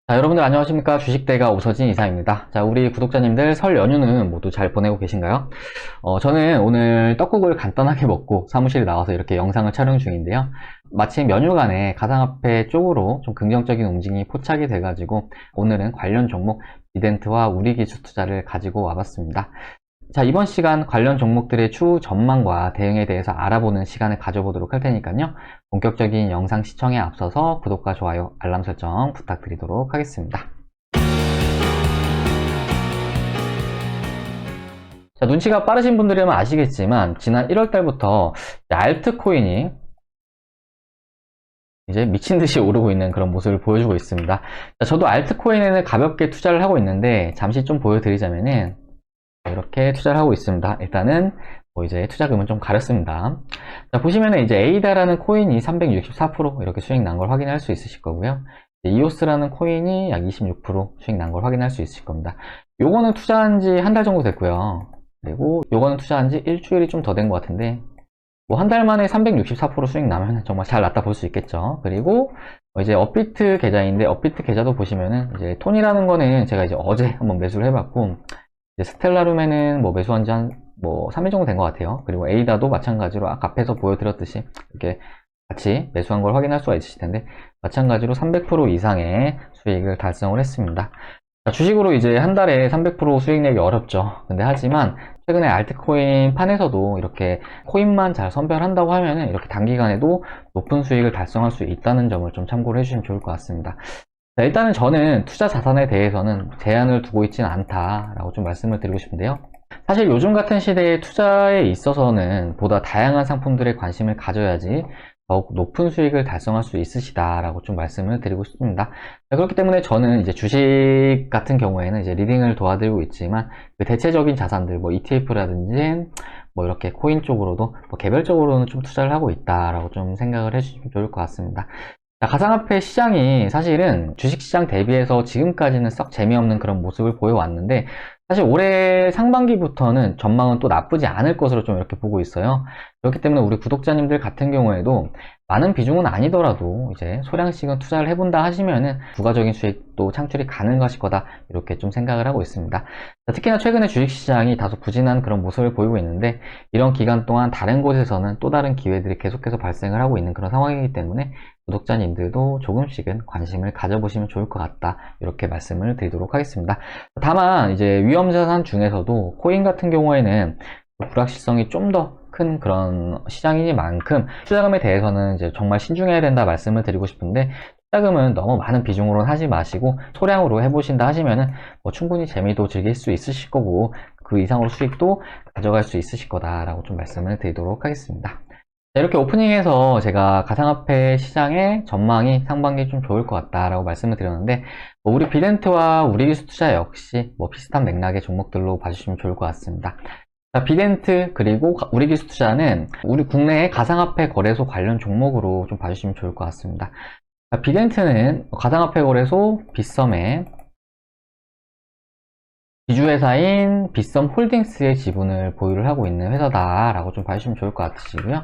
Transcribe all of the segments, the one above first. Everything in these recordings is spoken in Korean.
자, 여러분들 안녕하십니까? 주식대가 오서진 이사입니다. 자, 우리 구독자님들 설 연휴는 모두 잘 보내고 계신가요? 저는 오늘 떡국을 간단하게 먹고 사무실에 나와서 이렇게 영상을 촬영 중인데요. 마침 연휴간에 가상화폐 쪽으로 좀 긍정적인 움직임이 포착이 돼가지고 오늘은 관련 종목 비덴트와 우리기술 투자를 가지고 와봤습니다. 자, 이번 시간 관련 종목들의 추후 전망과 대응에 대해서 알아보는 시간을 가져보도록 할 테니까요. 본격적인 영상 시청에 앞서서 구독과 좋아요, 알람 설정 부탁드리도록 하겠습니다. 자, 눈치가 빠르신 분들이라면 아시겠지만 지난 1월달부터 알트코인이 이제 미친듯이 오르고 있는 그런 모습을 보여주고 있습니다. 자, 저도 알트코인에는 가볍게 투자를 하고 있는데 잠시 좀 보여드리자면은 이렇게 투자를 하고 있습니다. 일단은 이제 투자금은 좀 가렸습니다. 자, 보시면은 이제 에이다라는 코인이 364% 이렇게 수익 난 걸 확인할 수 있으실 거고요. 이오스라는 코인이 약 26% 수익 난 걸 확인할 수 있으실 겁니다. 요거는 투자한 지 한 달 정도 됐고요. 그리고 요거는 투자한 지 일주일이 좀 더 된 것 같은데 뭐 한 달 만에 364% 수익 나면 정말 잘 났다 볼 수 있겠죠. 그리고 이제 업비트 계좌인데 업비트 계좌도 보시면은 이제 톤이라는 거는 제가 이제 어제 한번 매수를 해봤고 스텔라룸에는 뭐 매수한 지 한 3일 정도 된 것 같아요. 그리고 에이다도 마찬가지로 아까 앞에서 보여드렸듯이 이렇게 같이 매수한 걸 확인할 수가 있으실 텐데 마찬가지로 300% 이상의 수익을 달성을 했습니다. 자, 주식으로 이제 한 달에 300% 수익 내기 어렵죠. 근데 하지만 최근에 알트코인 판에서도 이렇게 코인만 잘 선별한다고 하면은 이렇게 단기간에도 높은 수익을 달성할 수 있다는 점을 좀 참고를 해주시면 좋을 것 같습니다. 자, 일단은 저는 투자 자산에 대해서는 제한을 두고 있지는 않다라고 좀 말씀을 드리고 싶은데요. 사실 요즘 같은 시대에 투자에 있어서는 보다 다양한 상품들에 관심을 가져야지 더욱 높은 수익을 달성할 수 있으시다라고 좀 말씀을 드리고 싶습니다. 자, 그렇기 때문에 저는 이제 주식 같은 경우에는 이제 리딩을 도와드리고 있지만 그 대체적인 자산들 ETF라든지 이렇게 코인 쪽으로도 개별적으로는 좀 투자를 하고 있다라고 좀 생각을 해주시면 좋을 것 같습니다. 자, 가상화폐 시장이 사실은 주식시장 대비해서 지금까지는 썩 재미없는 그런 모습을 보여왔는데 사실 올해 상반기부터는 전망은 또 나쁘지 않을 것으로 좀 이렇게 보고 있어요. 그렇기 때문에 우리 구독자님들 같은 경우에도 많은 비중은 아니더라도 이제 소량씩은 투자를 해본다 하시면은 부가적인 수익도 창출이 가능하실 거다 이렇게 좀 생각을 하고 있습니다. 자, 특히나 최근에 주식시장이 다소 부진한 그런 모습을 보이고 있는데 이런 기간 동안 다른 곳에서는 또 다른 기회들이 계속해서 발생을 하고 있는 그런 상황이기 때문에 구독자님들도 조금씩은 관심을 가져보시면 좋을 것 같다 이렇게 말씀을 드리도록 하겠습니다. 다만 이제 위험자산 중에서도 코인 같은 경우에는 불확실성이 좀 더 큰 그런 시장이니만큼 투자금에 대해서는 이제 정말 신중해야 된다 말씀을 드리고 싶은데 투자금은 너무 많은 비중으로는 하지 마시고 소량으로 해보신다 하시면은 충분히 재미도 즐길 수 있으실 거고 그 이상으로 수익도 가져갈 수 있으실 거다라고 좀 말씀을 드리도록 하겠습니다. 자, 이렇게 오프닝에서 제가 가상화폐 시장의 전망이 상반기 좀 좋을 것 같다라고 말씀을 드렸는데 우리 비덴트와 우리기술 투자 역시 비슷한 맥락의 종목들로 봐주시면 좋을 것 같습니다. 자, 비덴트 그리고 우리기술 투자는 우리 국내의 가상화폐 거래소 관련 종목으로 좀 봐주시면 좋을 것 같습니다. 자, 비덴트는 가상화폐 거래소 빗썸의 지주회사인 빗썸 홀딩스의 지분을 보유를 하고 있는 회사다라고 좀 봐주시면 좋을 것 같으시고요.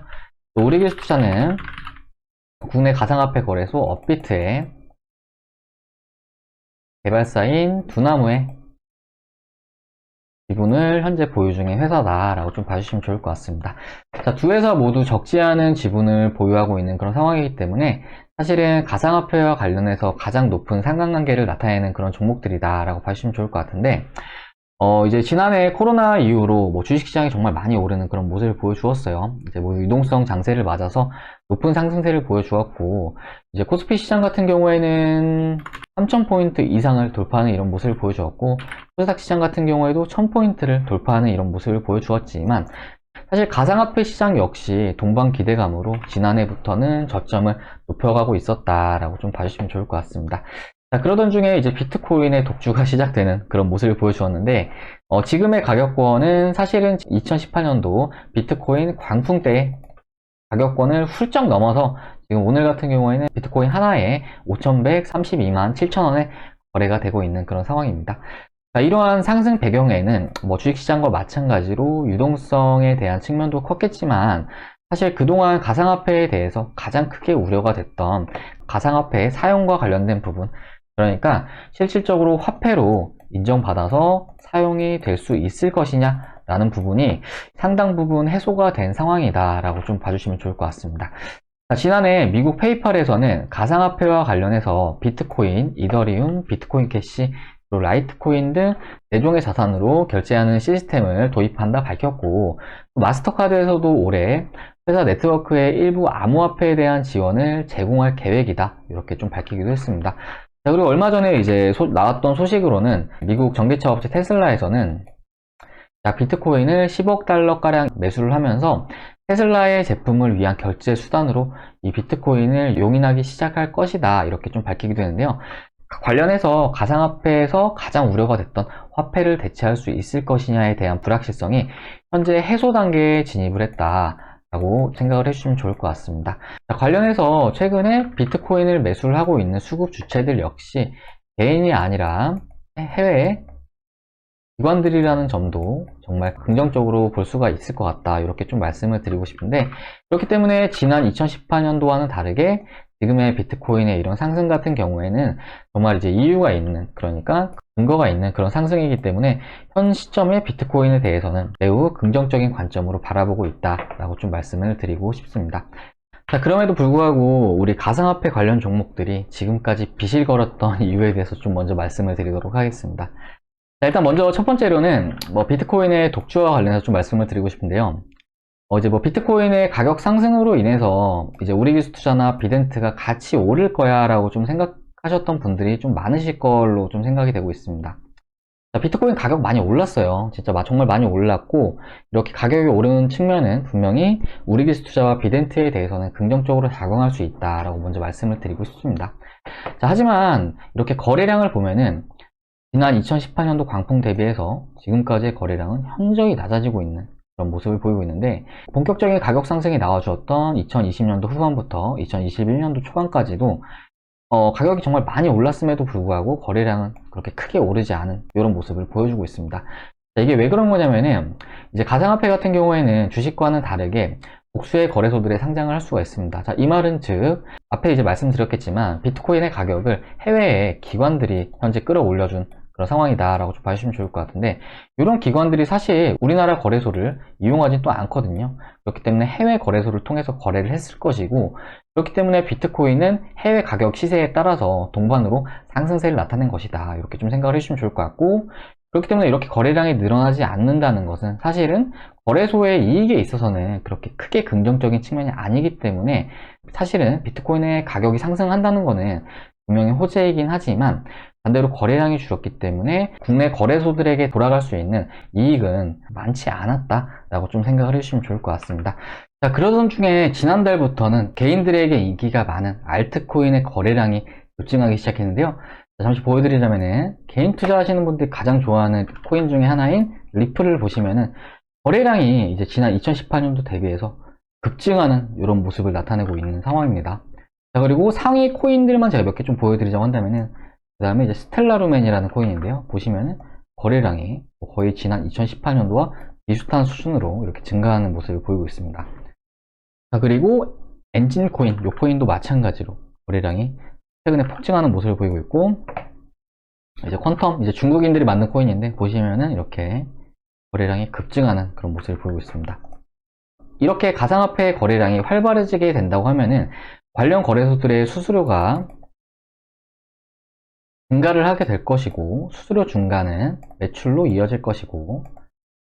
우리기술 투자는 국내 가상화폐 거래소 업비트의 개발사인 두나무의 지분을 현재 보유 중인 회사다라고 좀 봐주시면 좋을 것 같습니다. 자, 두 회사 모두 적지 않은 지분을 보유하고 있는 그런 상황이기 때문에 사실은 가상화폐와 관련해서 가장 높은 상관관계를 나타내는 그런 종목들이다라고 봐주시면 좋을 것 같은데 이제 지난해 코로나 이후로 주식시장이 정말 많이 오르는 그런 모습을 보여주었어요. 이제 유동성 장세를 맞아서 높은 상승세를 보여주었고, 이제 코스피 시장 같은 경우에는 3,000포인트 이상을 돌파하는 이런 모습을 보여주었고, 코스닥 시장 같은 경우에도 1,000포인트를 돌파하는 이런 모습을 보여주었지만, 사실 가상화폐 시장 역시 동반 기대감으로 지난해부터는 저점을 높여가고 있었다라고 좀 봐주시면 좋을 것 같습니다. 자, 그러던 중에 이제 비트코인의 독주가 시작되는 그런 모습을 보여주었는데 지금의 가격권은 사실은 2018년도 비트코인 광풍 때 가격권을 훌쩍 넘어서 지금 오늘 같은 경우에는 비트코인 하나에 5,132만 7천원에 거래가 되고 있는 그런 상황입니다. 자, 이러한 상승 배경에는 주식시장과 마찬가지로 유동성에 대한 측면도 컸겠지만 사실 그동안 가상화폐에 대해서 가장 크게 우려가 됐던 가상화폐의 사용과 관련된 부분 그러니까 실질적으로 화폐로 인정받아서 사용이 될 수 있을 것이냐 라는 부분이 상당 부분 해소가 된 상황이다 라고 좀 봐주시면 좋을 것 같습니다. 지난해 미국 페이팔에서는 가상화폐와 관련해서 비트코인, 이더리움, 비트코인 캐시, 그리고 라이트코인 등 4종의 자산으로 결제하는 시스템을 도입한다 밝혔고, 마스터카드에서도 올해 회사 네트워크의 일부 암호화폐에 대한 지원을 제공할 계획이다 이렇게 좀 밝히기도 했습니다. 자, 그리고 얼마 전에 이제 나왔던 소식으로는 미국 전기차 업체 테슬라에서는 비트코인을 10억 달러가량 매수를 하면서 테슬라의 제품을 위한 결제 수단으로 이 비트코인을 용인하기 시작할 것이다 이렇게 좀 밝히기도 했는데요. 관련해서 가상화폐에서 가장 우려가 됐던 화폐를 대체할 수 있을 것이냐에 대한 불확실성이 현재 해소 단계에 진입을 했다라고 생각을 해주시면 좋을 것 같습니다. 관련해서 최근에 비트코인을 매수를 하고 있는 수급 주체들 역시 개인이 아니라 해외 기관들이라는 점도 정말 긍정적으로 볼 수가 있을 것 같다 이렇게 좀 말씀을 드리고 싶은데, 그렇기 때문에 지난 2018년도와는 다르게 지금의 비트코인의 이런 상승 같은 경우에는 정말 이제 이유가 있는, 그러니까 근거가 있는 그런 상승이기 때문에 현 시점의 비트코인에 대해서는 매우 긍정적인 관점으로 바라보고 있다라고 좀 말씀을 드리고 싶습니다. 자, 그럼에도 불구하고 우리 가상화폐 관련 종목들이 지금까지 빚을 걸었던 이유에 대해서 좀 먼저 말씀을 드리도록 하겠습니다. 자, 일단 먼저 첫 번째로는 비트코인의 독주와 관련해서 좀 말씀을 드리고 싶은데요. 이제 비트코인의 가격 상승으로 인해서 이제 우리기술투자나 비덴트가 같이 오를 거야 라고 좀 생각하셨던 분들이 좀 많으실 걸로 좀 생각이 되고 있습니다. 자, 비트코인 가격 많이 올랐어요. 진짜 정말 많이 올랐고, 이렇게 가격이 오르는 측면은 분명히 우리기술투자와 비덴트에 대해서는 긍정적으로 작용할 수 있다라고 먼저 말씀을 드리고 싶습니다. 자, 하지만 이렇게 거래량을 보면은 지난 2018년도 광풍 대비해서 지금까지의 거래량은 현저히 낮아지고 있는 그런 모습을 보이고 있는데, 본격적인 가격 상승이 나와주었던 2020년도 후반부터 2021년도 초반까지도 가격이 정말 많이 올랐음에도 불구하고 거래량은 그렇게 크게 오르지 않은 이런 모습을 보여주고 있습니다. 자, 이게 왜 그런 거냐면은 이제 가상화폐 같은 경우에는 주식과는 다르게 복수의 거래소들에 상장을 할 수가 있습니다. 자, 이 말은 즉 앞에 이제 말씀드렸겠지만 비트코인의 가격을 해외의 기관들이 현재 끌어올려준 그런 상황이다 라고 좀 봐주시면 좋을 것 같은데, 이런 기관들이 사실 우리나라 거래소를 이용하진 또 않거든요. 그렇기 때문에 해외 거래소를 통해서 거래를 했을 것이고, 그렇기 때문에 비트코인은 해외 가격 시세에 따라서 동반으로 상승세를 나타낸 것이다 이렇게 좀 생각을 해주시면 좋을 것 같고, 그렇기 때문에 이렇게 거래량이 늘어나지 않는다는 것은 사실은 거래소의 이익에 있어서는 그렇게 크게 긍정적인 측면이 아니기 때문에, 사실은 비트코인의 가격이 상승한다는 것은 분명히 호재이긴 하지만 반대로 거래량이 줄었기 때문에 국내 거래소들에게 돌아갈 수 있는 이익은 많지 않았다라고 좀 생각을 해주시면 좋을 것 같습니다. 자, 그러던 중에 지난달부터는 개인들에게 인기가 많은 알트코인의 거래량이 급증하기 시작했는데요. 자, 잠시 보여드리자면은 개인 투자하시는 분들이 가장 좋아하는 코인 중에 하나인 리플을 보시면은 거래량이 이제 지난 2018년도 대비해서 급증하는 이런 모습을 나타내고 있는 상황입니다. 자, 그리고 상위 코인들만 제가 몇 개 좀 보여드리자고 한다면은, 그 다음에 이제 스텔라루멘이라는 코인인데요. 보시면은 거래량이 거의 지난 2018년도와 비슷한 수준으로 이렇게 증가하는 모습을 보이고 있습니다. 자, 그리고 엔진코인, 이 코인도 마찬가지로 거래량이 최근에 폭증하는 모습을 보이고 있고, 이제 퀀텀, 이제 중국인들이 만든 코인인데 보시면은 이렇게 거래량이 급증하는 그런 모습을 보이고 있습니다. 이렇게 가상화폐 거래량이 활발해지게 된다고 하면은 관련 거래소들의 수수료가 증가를 하게 될 것이고, 수수료 증가는 매출로 이어질 것이고,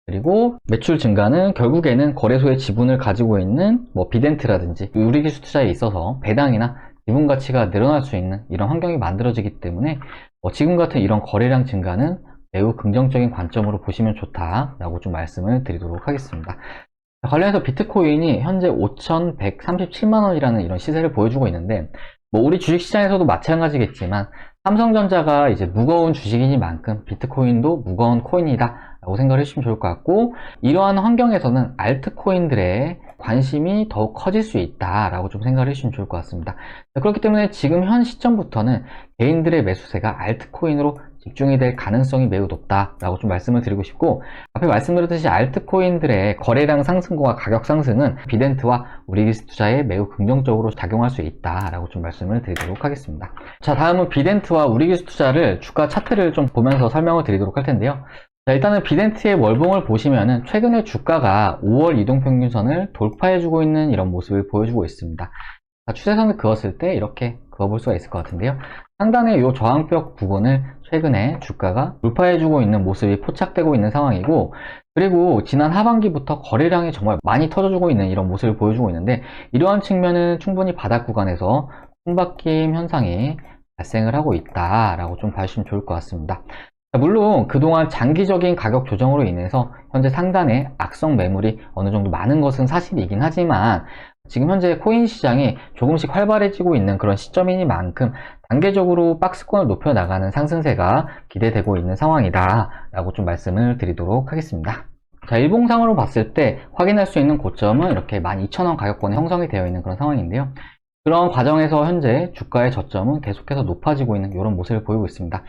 그리고 매출 증가는 결국에는 거래소의 지분을 가지고 있는 비덴트라든지 우리기술 투자에 있어서 배당이나 지분 가치가 늘어날 수 있는 이런 환경이 만들어지기 때문에 지금 같은 이런 거래량 증가는 매우 긍정적인 관점으로 보시면 좋다라고 좀 말씀을 드리도록 하겠습니다. 관련해서 비트코인이 현재 5,137만원이라는 이런 시세를 보여주고 있는데, 우리 주식시장에서도 마찬가지겠지만 삼성전자가 이제 무거운 주식이니만큼 비트코인도 무거운 코인이다 라고 생각을 해주시면 좋을 것 같고, 이러한 환경에서는 알트코인들의 관심이 더욱 커질 수 있다 라고 좀 생각을 해주시면 좋을 것 같습니다. 그렇기 때문에 지금 현 시점부터는 개인들의 매수세가 알트코인으로 집중이 될 가능성이 매우 높다라고 좀 말씀을 드리고 싶고, 앞에 말씀드렸듯이 알트코인들의 거래량 상승과 가격 상승은 비덴트와 우리기술 투자에 매우 긍정적으로 작용할 수 있다라고 좀 말씀을 드리도록 하겠습니다. 자, 다음은 비덴트와 우리기술 투자를 주가 차트를 좀 보면서 설명을 드리도록 할 텐데요. 자, 일단은 비덴트의 월봉을 보시면은 최근에 주가가 5월 이동평균선을 돌파해주고 있는 이런 모습을 보여주고 있습니다. 자, 추세선을 그었을 때 이렇게 그어볼 수가 있을 것 같은데요. 상단의 이 저항벽 부분을 최근에 주가가 돌파해주고 있는 모습이 포착되고 있는 상황이고, 그리고 지난 하반기부터 거래량이 정말 많이 터져주고 있는 이런 모습을 보여주고 있는데, 이러한 측면은 충분히 바닥 구간에서 손바뀜 현상이 발생을 하고 있다라고 좀 봐주시면 좋을 것 같습니다. 물론 그동안 장기적인 가격 조정으로 인해서 현재 상단에 악성 매물이 어느 정도 많은 것은 사실이긴 하지만, 지금 현재 코인 시장이 조금씩 활발해지고 있는 그런 시점이니만큼 단계적으로 박스권을 높여나가는 상승세가 기대되고 있는 상황이다 라고 좀 말씀을 드리도록 하겠습니다. 자, 일봉상으로 봤을 때 확인할 수 있는 고점은 이렇게 12,000원 가격권에 형성이 되어 있는 그런 상황인데요. 그런 과정에서 현재 주가의 저점은 계속해서 높아지고 있는 이런 모습을 보이고 있습니다.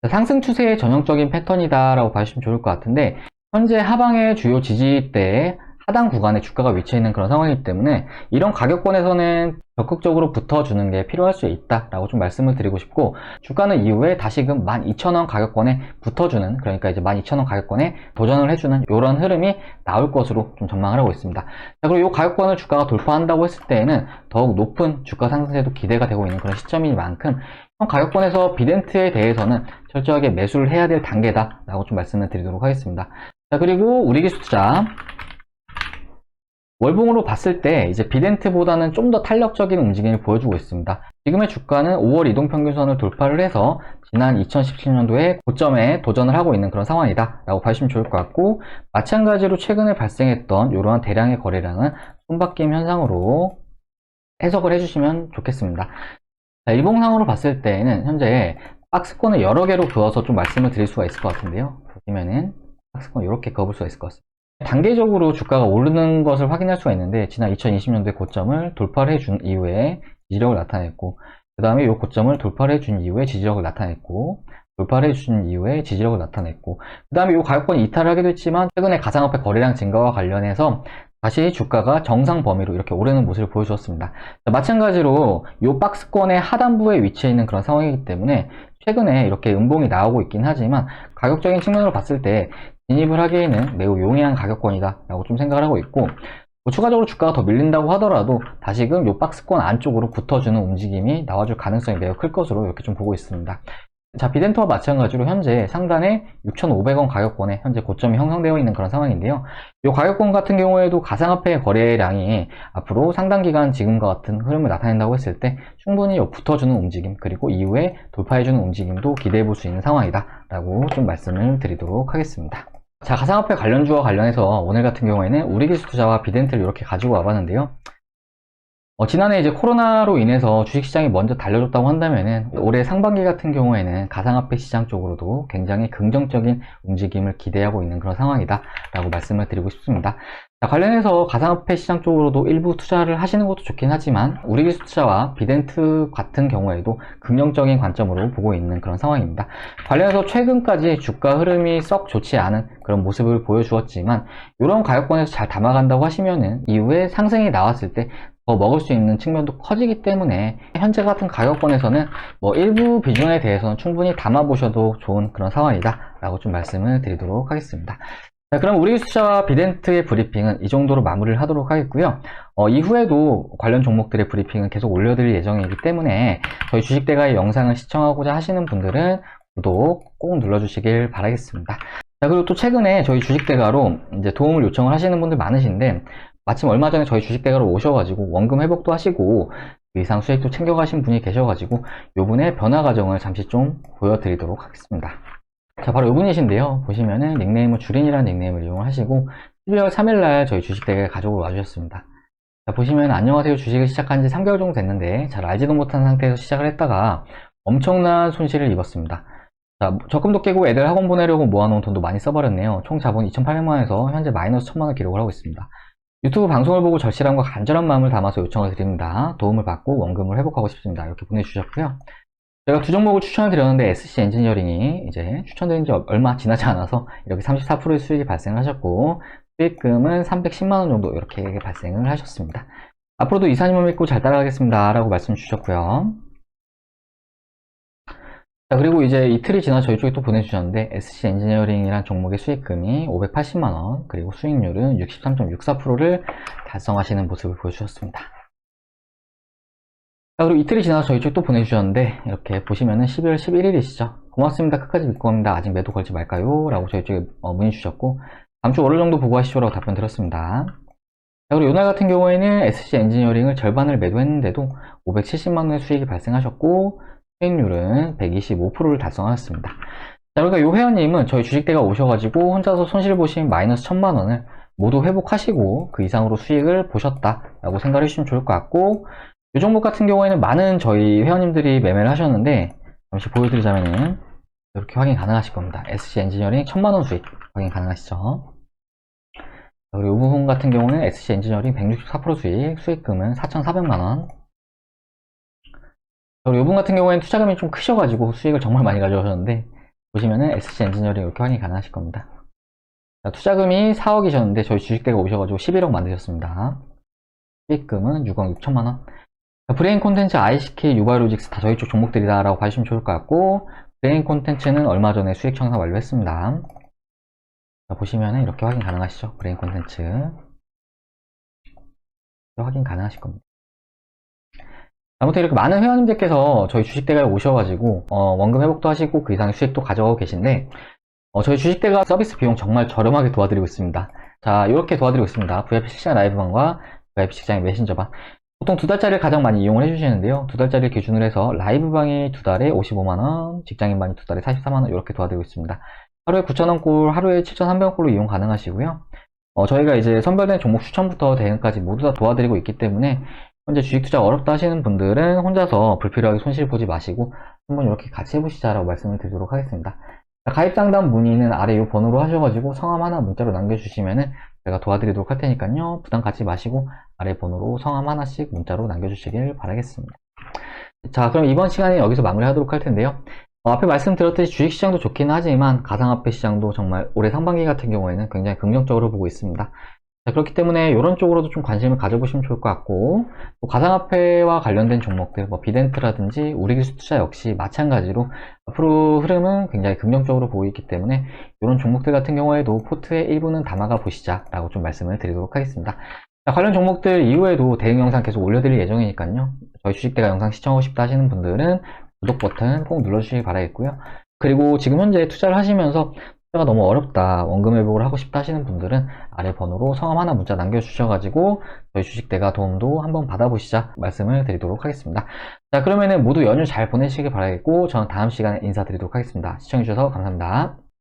상승 추세의 전형적인 패턴이다 라고 봐주시면 좋을 것 같은데, 현재 하방의 주요 지지대에 하단 구간에 주가가 위치해 있는 그런 상황이기 때문에 이런 가격권에서는 적극적으로 붙어주는 게 필요할 수 있다라고 좀 말씀을 드리고 싶고, 주가는 이후에 다시금 12,000원 가격권에 붙어주는, 그러니까 이제 12,000원 가격권에 도전을 해주는 이런 흐름이 나올 것으로 좀 전망을 하고 있습니다. 자, 그리고 이 가격권을 주가가 돌파한다고 했을 때에는 더욱 높은 주가 상승세도 기대가 되고 있는 그런 시점인 만큼 현 가격권에서 비덴트에 대해서는 철저하게 매수를 해야 될 단계다라고 좀 말씀을 드리도록 하겠습니다. 자, 그리고 우리기술투자 월봉으로 봤을 때 이제 비덴트보다는 좀 더 탄력적인 움직임을 보여주고 있습니다. 지금의 주가는 5월 이동평균선을 돌파를 해서 지난 2017년도에 고점에 도전을 하고 있는 그런 상황이다 라고 봐주시면 좋을 것 같고, 마찬가지로 최근에 발생했던 이러한 대량의 거래량은 손바뀜 현상으로 해석을 해주시면 좋겠습니다. 자, 일봉상으로 봤을 때는 현재 박스권을 여러 개로 그어서 좀 말씀을 드릴 수가 있을 것 같은데요. 보시면은 박스권 이렇게 그어볼 수가 있을 것 같습니다. 단계적으로 주가가 오르는 것을 확인할 수가 있는데, 지난 2020년도에 고점을 돌파를 해준 이후에 지지력을 나타냈고, 그 다음에 이 고점을 돌파를 해준 이후에 지지력을 나타냈고, 돌파를 해준 이후에 지지력을 나타냈고, 그 다음에 이 가격권이 이탈을 하기도 했지만 최근에 가상화폐 거래량 증가와 관련해서 다시 주가가 정상 범위로 이렇게 오르는 모습을 보여주었습니다. 마찬가지로 이 박스권의 하단부에 위치해 있는 그런 상황이기 때문에 최근에 이렇게 음봉이 나오고 있긴 하지만, 가격적인 측면으로 봤을 때 진입을 하기에는 매우 용이한 가격권이다 라고 좀 생각을 하고 있고, 추가적으로 주가가 더 밀린다고 하더라도 다시금 이 박스권 안쪽으로 붙어주는 움직임이 나와줄 가능성이 매우 클 것으로 이렇게 좀 보고 있습니다. 자, 비덴트와 마찬가지로 현재 상단에 6,500원 가격권에 현재 고점이 형성되어 있는 그런 상황인데요. 이 가격권 같은 경우에도 가상화폐 거래량이 앞으로 상당 기간 지금과 같은 흐름을 나타낸다고 했을 때 충분히 붙어주는 움직임, 그리고 이후에 돌파해주는 움직임도 기대해 볼 수 있는 상황이다 라고 좀 말씀을 드리도록 하겠습니다. 자, 가상화폐 관련주와 관련해서 오늘 같은 경우에는 우리기술투자와 비덴트를 이렇게 가지고 와봤는데요. 지난해 이제 코로나로 인해서 주식시장이 먼저 달려줬다고 한다면은 올해 상반기 같은 경우에는 가상화폐 시장 쪽으로도 굉장히 긍정적인 움직임을 기대하고 있는 그런 상황이다 라고 말씀을 드리고 싶습니다. 자, 관련해서 가상화폐 시장 쪽으로도 일부 투자를 하시는 것도 좋긴 하지만 우리기술투자와 비덴트 같은 경우에도 긍정적인 관점으로 보고 있는 그런 상황입니다. 관련해서 최근까지 주가 흐름이 썩 좋지 않은 그런 모습을 보여주었지만, 이런 가격권에서 잘 담아간다고 하시면은 이후에 상승이 나왔을 때 더 먹을 수 있는 측면도 커지기 때문에 현재 같은 가격권에서는 일부 비중에 대해서는 충분히 담아보셔도 좋은 그런 상황이다 라고 좀 말씀을 드리도록 하겠습니다. 자, 그럼 우리기술투자와 비덴트의 브리핑은 이 정도로 마무리를 하도록 하겠고요. 이후에도 관련 종목들의 브리핑은 계속 올려드릴 예정이기 때문에 저희 주식대가의 영상을 시청하고자 하시는 분들은 구독 꼭 눌러주시길 바라겠습니다. 자, 그리고 또 최근에 저희 주식대가로 이제 도움을 요청을 하시는 분들 많으신데, 마침 얼마 전에 저희 주식대가로 오셔가지고 원금 회복도 하시고 그 이상 수익도 챙겨가신 분이 계셔가지고 요분의 변화 과정을 잠시 좀 보여드리도록 하겠습니다. 자, 바로 요분이신데요. 보시면은 닉네임은 주린이라는 닉네임을 이용하시고 12월 3일날 저희 주식대가에 가족으로 와주셨습니다. 자, 보시면 안녕하세요, 주식을 시작한 지 3개월 정도 됐는데 잘 알지도 못한 상태에서 시작을 했다가 엄청난 손실을 입었습니다. 자, 적금도 깨고 애들 학원 보내려고 모아놓은 돈도 많이 써버렸네요. 총 자본 2,800만원에서 현재 마이너스 1,000만원 기록을 하고 있습니다. 유튜브 방송을 보고 절실함과 간절한 마음을 담아서 요청을 드립니다. 도움을 받고 원금을 회복하고 싶습니다. 이렇게 보내주셨고요. 제가 두 종목을 추천을 드렸는데 SC 엔지니어링이 이제 추천드린 지 얼마 지나지 않아서 이렇게 34%의 수익이 발생을 하셨고, 수익금은 310만원 정도 이렇게 발생을 하셨습니다. 앞으로도 이사님을 믿고 잘 따라가겠습니다 라고 말씀 주셨고요. 자, 그리고 이제 이틀이 지나 저희 쪽에 또 보내주셨는데, SC 엔지니어링이란 종목의 수익금이 580만원, 그리고 수익률은 63.64%를 달성하시는 모습을 보여주셨습니다. 자, 그리고 이틀이 지나서 저희 쪽 또 보내주셨는데, 이렇게 보시면은 12월 11일이시죠. 고맙습니다. 끝까지 믿고 갑니다. 아직 매도 걸지 말까요? 라고 저희 쪽에 문의 주셨고, 다음 주 월요일 정도 보고 하시죠 라고 답변 드렸습니다. 자, 그리고 이날 같은 경우에는 SC 엔지니어링을 절반을 매도했는데도 570만원의 수익이 발생하셨고, 수익률은 125%를 달성하였습니다. 자, 그러니까 요 회원님은 저희 주식대가 오셔가지고 혼자서 손실 보신 마이너스 1000만원을 모두 회복하시고 그 이상으로 수익을 보셨다라고 생각을 해주시면 좋을 것 같고, 이 종목 같은 경우에는 많은 저희 회원님들이 매매를 하셨는데, 잠시 보여드리자면은 이렇게 확인 가능하실 겁니다. SC 엔지니어링 1000만원 수익 확인 가능하시죠. 그리고 이 부분 같은 경우는 SC 엔지니어링 164% 수익, 수익금은 4,400만원. 그리고 이 부분 같은 경우에는 투자금이 좀 크셔가지고 수익을 정말 많이 가져오셨는데, 보시면은 SC 엔지니어링 이렇게 확인이 가능하실 겁니다. 자, 투자금이 4억이셨는데 저희 주식대가 오셔가지고 11억 만드셨습니다. 수익금은 6억 6천만원. 브레인 콘텐츠, ICK, 유바이로직스 다 저희 쪽 종목들이다 라고 봐주시면 좋을 것 같고, 브레인 콘텐츠는 얼마 전에 수익 청산 완료했습니다. 자, 보시면은 이렇게 확인 가능하시죠. 브레인 콘텐츠 확인 가능하실 겁니다. 아무튼 이렇게 많은 회원님들께서 저희 주식대가에 오셔가지고 원금 회복도 하시고 그 이상의 수익도 가져가고 계신데, 저희 주식대가 서비스 비용 정말 저렴하게 도와드리고 있습니다. 자, 이렇게 도와드리고 있습니다. VIP 실시간 라이브방과 VIP 직장인 메신저방. 보통 2달짜리를 가장 많이 이용을 해주시는데요. 2달짜리를 기준으로 해서 라이브방이 2달에 55만원, 직장인방이 2달에 44만원 이렇게 도와드리고 있습니다. 하루에 9,000원 꼴, 하루에 7,300원 꼴로 이용 가능하시고요. 저희가 이제 선별된 종목 추천부터 대응까지 모두 다 도와드리고 있기 때문에 현재 주식 투자 어렵다 하시는 분들은 혼자서 불필요하게 손실 보지 마시고 한번 이렇게 같이 해보시자라고 말씀을 드리도록 하겠습니다. 가입 상담 문의는 아래 이 번호로 하셔가지고 성함 하나 문자로 남겨주시면은 제가 도와드리도록 할 테니까요. 부담 갖지 마시고 아래 번호로 성함 하나씩 문자로 남겨주시길 바라겠습니다. 자, 그럼 이번 시간에 여기서 마무리하도록 할 텐데요. 앞에 말씀드렸듯이 주식시장도 좋긴 하지만 가상화폐 시장도 정말 올해 상반기 같은 경우에는 굉장히 긍정적으로 보고 있습니다. 자, 그렇기 때문에 이런 쪽으로도 좀 관심을 가져보시면 좋을 것 같고, 또 가상화폐와 관련된 종목들, 비덴트라든지 우리기술투자 역시 마찬가지로 앞으로 흐름은 굉장히 긍정적으로 보고 있기 때문에 이런 종목들 같은 경우에도 포트의 일부는 담아가 보시자라고 좀 말씀을 드리도록 하겠습니다. 자, 관련 종목들 이후에도 대응 영상 계속 올려드릴 예정이니까요. 저희 주식대가 영상 시청하고 싶다 하시는 분들은 구독 버튼 꼭 눌러주시기 바라겠고요. 그리고 지금 현재 투자를 하시면서 투자가 너무 어렵다, 원금 회복을 하고 싶다 하시는 분들은 아래 번호로 성함 하나 문자 남겨주셔가지고 저희 주식대가 도움도 한번 받아보시자 말씀을 드리도록 하겠습니다. 자, 그러면은 모두 연휴 잘 보내시길 바라겠고 저는 다음 시간에 인사드리도록 하겠습니다. 시청해주셔서 감사합니다.